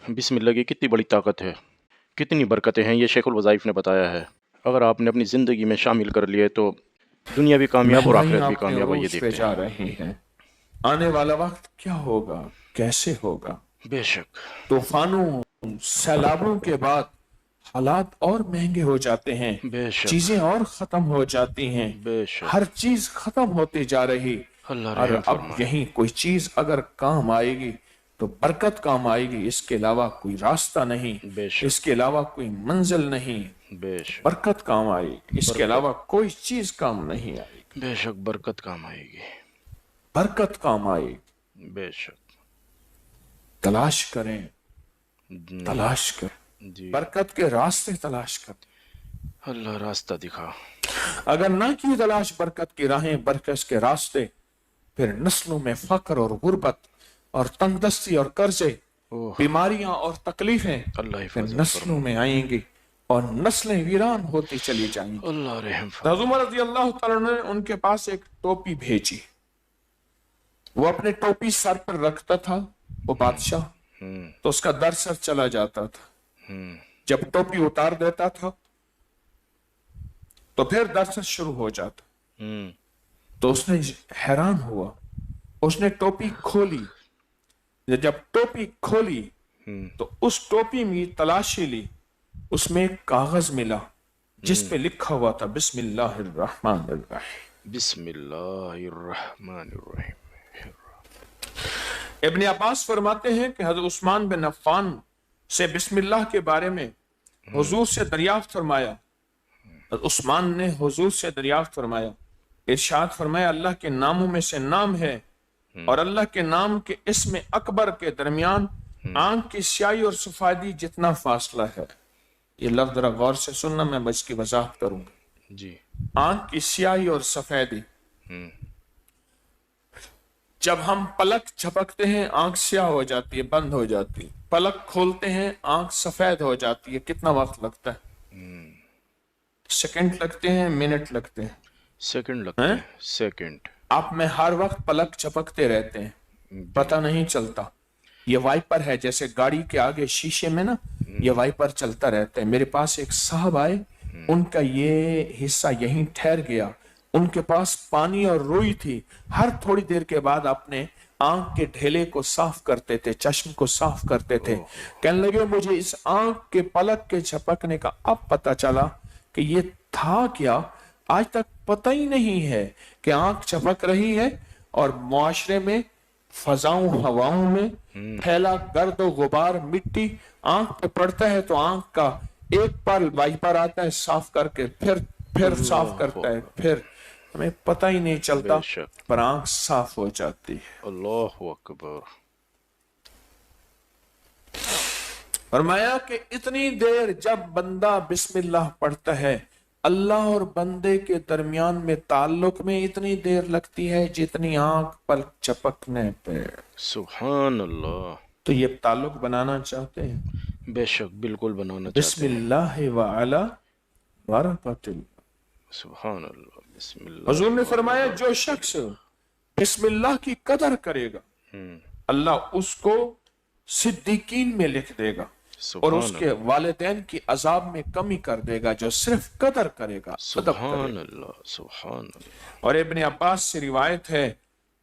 بسم اللہ کی کتنی بڑی طاقت ہے، کتنی برکتیں ہیں، یہ شیخ الوظائف نے بتایا ہے۔ اگر آپ نے اپنی زندگی میں شامل کر لیے تو دنیا بھی کامیاب اور مہنگائیاں آخرت بھی اپنے کامیاب ہے، یہ عروج پہ دیکھتے جا ہیں۔ رہی ہیں۔ آنے والا وقت کیا ہوگا، کیسے ہوگا؟ بے شک، طوفانوں، سیلابوں کے بعد حالات اور مہنگے ہو جاتے ہیں، بے شک، چیزیں اور ختم ہو جاتی ہیں، بے شک۔ ہر چیز ختم ہوتی جا رہی۔ اللہ اور رحم اب فرمائے۔ یہیں کوئی چیز اگر کام آئے گی تو برکت کام آئے گی، اس کے علاوہ کوئی راستہ نہیں، بے اس شک، کے علاوہ کوئی منزل نہیں۔ بے شک، برکت کام آئے گی، اس کے برکت، علاوہ کوئی چیز کام نہیں آئے گی۔ بے شک برکت کام آئے گی۔ برکت کام آئے گی۔ بے شک۔ تلاش کریں، جی، تلاش کریں، جی، برکت کے راستے تلاش کریں۔ اللہ راستہ دکھا۔ اگر نہ کی تلاش برکت کی راہیں، برکت کے راستے، پھر نسلوں میں فقر اور غربت اور تنگ دستی اور قرضے، اوہ، بیماریاں اور تکلیفیں اللہ پھر حفاظت نسلوں فرمائے۔ میں آئیں گی اور نسلیں ویران ہوتی چلی جائیں گی۔ اللہ رحم حضرت عمر فرمائے۔ رضی اللہ تعالیٰ نے ان کے پاس ایک ٹوپی بھیجی، وہ اپنے ٹوپی سر پر رکھتا تھا، وہ بادشاہ، تو اس کا در سر چلا جاتا تھا۔ جب ٹوپی اتار دیتا تھا تو پھر در سر شروع ہو جاتا۔ تو اس نے حیران ہوا، اس نے ٹوپی کھولی، جب ٹوپی کھولی تو اس ٹوپی میں تلاشی لی، اس میں ایک کاغذ ملا جس پہ لکھا ہوا تھا بسم اللہ الرحمن الرحیم۔ بسم اللہ الرحمن الرحیم۔ ابن عباس فرماتے ہیں کہ حضرت عثمان بن عفان سے بسم اللہ کے بارے میں حضور سے دریافت فرمایا، حضرت عثمان نے حضور سے دریافت فرمایا، ارشاد فرمایا اللہ کے ناموں میں سے نام ہے اور اللہ کے نام کے اسم اکبر کے درمیان آنکھ کی سیاہی اور سفیدی جتنا فاصلہ ہے۔ یہ لفظ ذرا غور سے سننا، میں اس کی وضاحت کروں گا۔ جی، آنکھ کی سیاہی اور سفیدی، جب ہم پلک جھپکتے ہیں آنکھ سیاہ ہو جاتی ہے، بند ہو جاتی ہے، پلک کھولتے ہیں آنکھ سفید ہو جاتی ہے۔ کتنا وقت لگتا ہے؟ سیکنڈ لگتے ہیں، منٹ لگتے ہیں؟ سیکنڈ لگتے ہیں، سیکنڈ۔ آپ میں ہر وقت پلک جھپکتے رہتے ہیں، پتہ نہیں چلتا۔ یہ وائپر ہے، جیسے گاڑی کے آگے شیشے میں نا یہ وائپر چلتا رہتا ہے۔ میرے پاس ایک صاحب آئے، ان کا یہ حصہ یہیں ٹھہر گیا، ان کے پاس پانی اور روئی تھی، ہر تھوڑی دیر کے بعد اپنے آنکھ کے ڈھیلے کو صاف کرتے تھے، چشم کو صاف کرتے تھے۔ کہنے لگے مجھے اس آنکھ کے پلک کے جھپکنے کا اب پتہ چلا کہ یہ تھا کیا، آج تک پتہ ہی نہیں ہے کہ آنکھ جھپک رہی ہے اور معاشرے میں فضاؤں ہواؤں میں پھیلا گرد و غبار مٹی آنکھ پہ پڑتا ہے تو آنکھ کا ایک پل وائپر آتا ہے صاف کر کے پھر صاف کرتا ہے، پھر ہمیں پتہ ہی نہیں چلتا، بے شک، پر آنکھ صاف ہو جاتی ہے۔ اللہ اکبر۔ فرمایا کہ اتنی دیر جب بندہ بسم اللہ پڑھتا ہے، اللہ اور بندے کے درمیان میں تعلق میں اتنی دیر لگتی ہے جتنی آنکھ پل چپکنے پہ۔ سبحان اللہ۔ تو یہ تعلق بنانا چاہتے ہیں؟ بے شک بالکل بنانا بسم چاہتے ہیں۔ اللہ وعلا برکت اللہ۔ سبحان اللہ، بسم اللہ حضور نے فرمایا وعلی جو شخص بسم اللہ کی قدر کرے گا اللہ اس کو صدیقین میں لکھ دے گا اور اس سبحان کے اللہ، والدین کی عذاب میں کمی کر دے گا جو صرف قدر کرے گا، ادب کرے سبحان گا۔ اللہ، سبحان اللہ۔ اور ابن عباس سے روایت ہے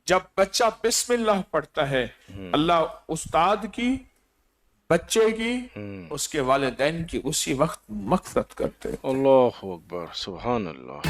جب بچہ بسم اللہ پڑھتا ہے اللہ استاد کی، بچے کی، اس کے والدین کی اسی وقت مغفرت کرتے ہیں۔ اللہ اکبر، سبحان اللہ۔